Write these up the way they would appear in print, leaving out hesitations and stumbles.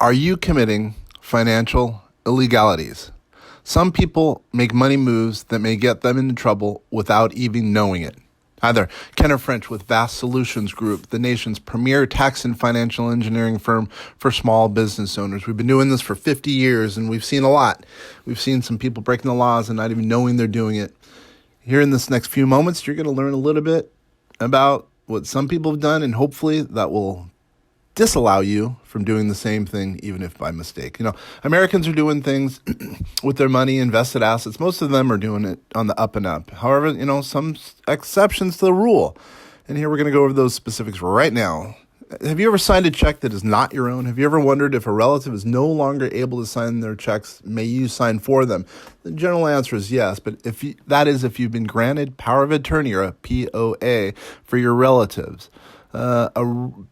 Are you committing financial illegalities? Some people make money moves that may get them into trouble without even knowing it. Hi there, Kenner French with Vast Solutions Group, the nation's premier tax and financial engineering firm for small business owners. We've been doing this for 50 years and we've seen a lot. We've seen some people breaking the laws and not even knowing they're doing it. Here in this next few moments, you're going to learn a little bit about what some people have done, and hopefully that will disallow you from doing the same thing, even if by mistake. Americans are doing things with their money, invested assets. Most of them are doing it on the up and up. However, some exceptions to the rule. And here we're going to go over those specifics right now. Have you ever signed a check that is not your own? Have you ever wondered if a relative is no longer able to sign their checks, may you sign for them? The general answer is yes, but if you've been granted power of attorney, or a POA, for your relatives. A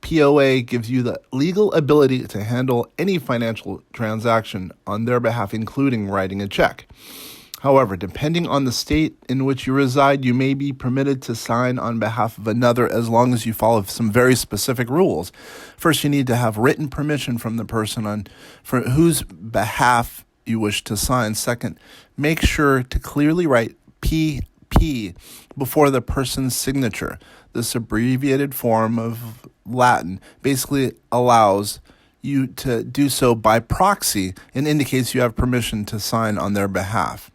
POA gives you the legal ability to handle any financial transaction on their behalf, including writing a check. However, depending on the state in which you reside, you may be permitted to sign on behalf of another as long as you follow some very specific rules. First, you need to have written permission from the person for whose behalf you wish to sign. Second, make sure to clearly write PP before the person's signature. This abbreviated form of Latin basically allows you to do so by proxy and indicates you have permission to sign on their behalf.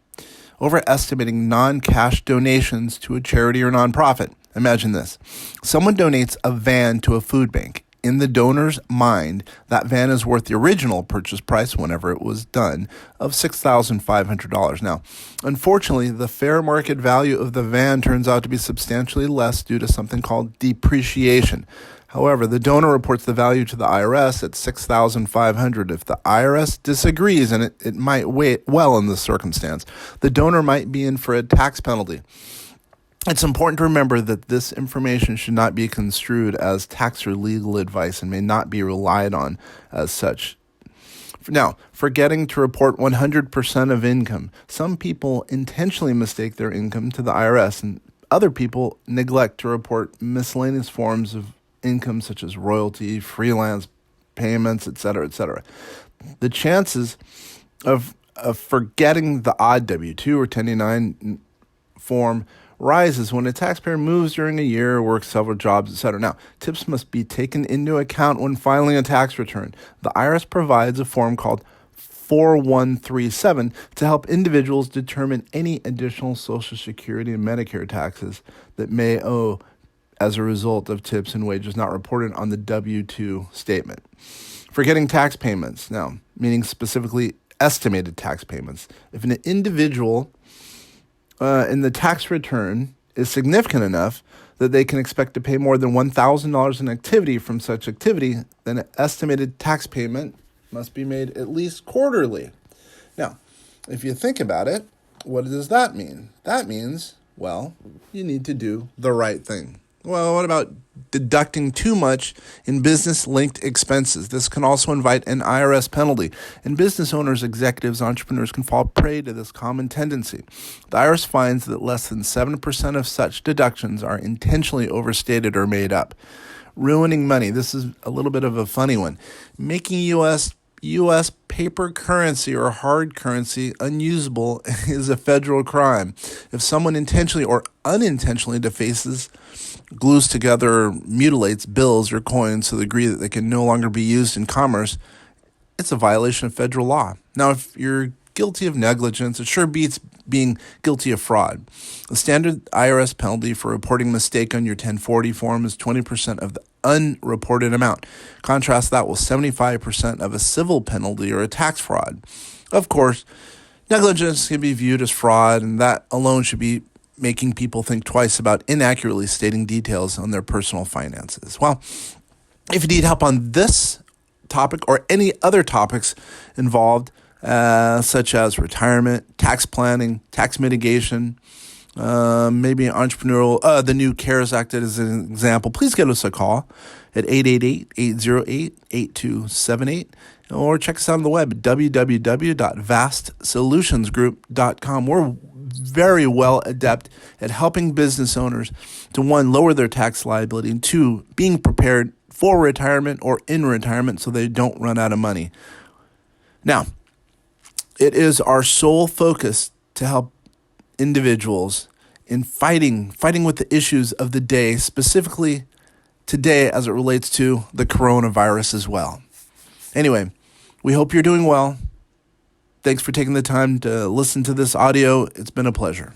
Overestimating non-cash donations to a charity or nonprofit. Imagine this. Someone donates a van to a food bank. In the donor's mind, that van is worth the original purchase price, whenever it was done, of $6,500. Now, unfortunately, the fair market value of the van turns out to be substantially less due to something called depreciation. However, the donor reports the value to the IRS at $6,500. If the IRS disagrees, and it might weigh well in this circumstance, the donor might be in for a tax penalty. It's important to remember that this information should not be construed as tax or legal advice and may not be relied on as such. Now, forgetting to report 100% of income. Some people intentionally mistake their income to the IRS, and other people neglect to report miscellaneous forms of income such as royalty, freelance payments, etc., etc. The chances of forgetting the odd W-2 or 1099 form rises when a taxpayer moves during a year, works several jobs, etc. Now, tips must be taken into account when filing a tax return. The IRS provides a form called 4137 to help individuals determine any additional Social Security and Medicare taxes that may owe as a result of tips and wages not reported on the W-2 statement. Forgetting tax payments, now, meaning specifically estimated tax payments. If an individual in the tax return is significant enough that they can expect to pay more than $1,000 in activity from such activity, then an estimated tax payment must be made at least quarterly. Now, if you think about it, what does that mean? That means, well, you need to do the right thing. Well, what about deducting too much in business-linked expenses? This can also invite an IRS penalty, and business owners, executives, entrepreneurs can fall prey to this common tendency. The IRS finds that less than 7% of such deductions are intentionally overstated or made up. Ruining money. This is a little bit of a funny one. Making U.S. paper currency or hard currency unusable is a federal crime. If someone intentionally or unintentionally defaces, glues together, or mutilates bills or coins to the degree that they can no longer be used in commerce, it's a violation of federal law. Now, if you're guilty of negligence, it sure beats being guilty of fraud. The standard IRS penalty for reporting a mistake on your 1040 form is 20% of the unreported amount. Contrast that with 75% of a civil penalty or a tax fraud. Of course, negligence can be viewed as fraud, and that alone should be making people think twice about inaccurately stating details on their personal finances. Well, if you need help on this topic or any other topics involved, such as retirement, tax planning, tax mitigation, maybe entrepreneurial, the new CARES Act as an example, please give us a call at 888-808-8278 or check us out on the web at www.vastsolutionsgroup.com. We're very well adept at helping business owners to, one, lower their tax liability, and two, being prepared for retirement or in retirement so they don't run out of money. Now, it is our sole focus to help individuals in fighting with the issues of the day, specifically today as it relates to the coronavirus as well. Anyway, we hope you're doing well. Thanks for taking the time to listen to this audio. It's been a pleasure.